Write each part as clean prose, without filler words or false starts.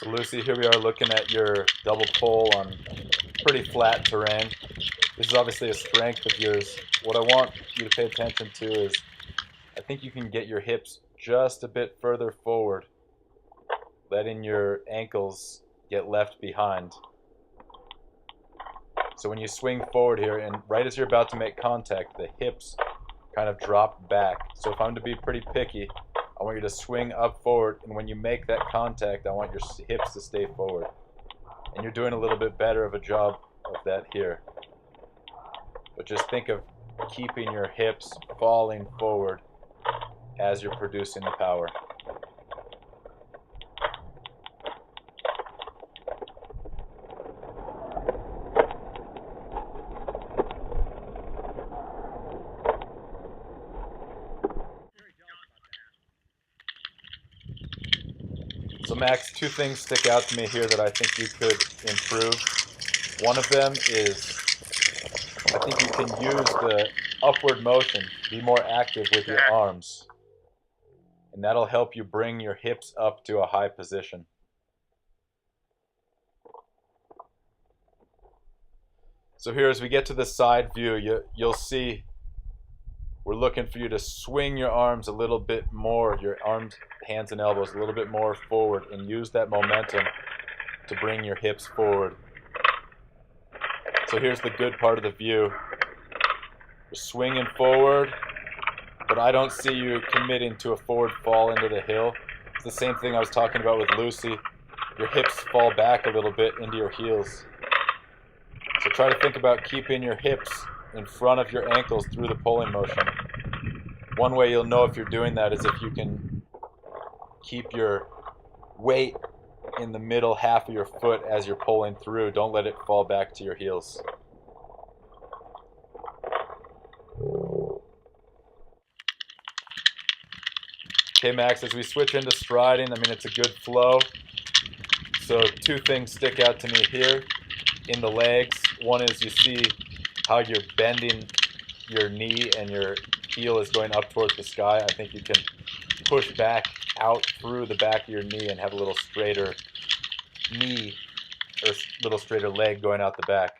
So Lucy, here we are looking at your double pole on pretty flat terrain. This is obviously a strength of yours. What I want you to pay attention to is I think you can get your hips just a bit further forward, letting your ankles get left behind. So when you swing forward here, and right as you're about to make contact, the hips kind of drop back. So if I'm to be pretty picky, I want you to swing up forward, and when you make that contact, I want your hips to stay forward. And you're doing a little bit better of a job of that here. But just think of keeping your hips falling forward as you're producing the power. So Max, two things stick out to me here that I think you could improve. One of them is I think you can use the upward motion, be more active with your arms. And that'll help you bring your hips up to a high position. So here as we get to the side view, you'll see we're looking for you to swing your arms a little bit more, your arms, hands and elbows a little bit more forward, and use that momentum to bring your hips forward. So here's the good part of the view. You're swinging forward, but I don't see you committing to a forward fall into the hill. It's the same thing I was talking about with Lucy. Your hips fall back a little bit into your heels. So try to think about keeping your hips in front of your ankles through the pulling motion. One way you'll know if you're doing that is if you can keep your weight in the middle half of your foot as you're pulling through. Don't let it fall back to your heels. Okay, Max, as we switch into striding, I mean, it's a good flow. So two things stick out to me here in the legs. One is you see how you're bending your knee and your heel is going up towards the sky. I think you can push back out through the back of your knee and have a little straighter knee or little straighter leg going out the back.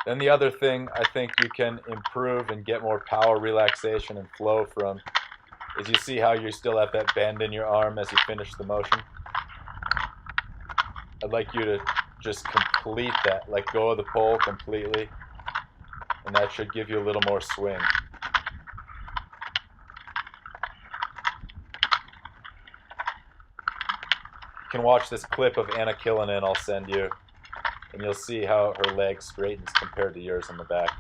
Then the other thing I think you can improve and get more power, relaxation, and flow from is you see how you still have that bend in your arm as you finish the motion. I'd like you to just complete that, let go of the pole completely, and that should give you a little more swing. You can watch this clip of Anna Killinan I'll send you, and you'll see how her leg straightens compared to yours in the back.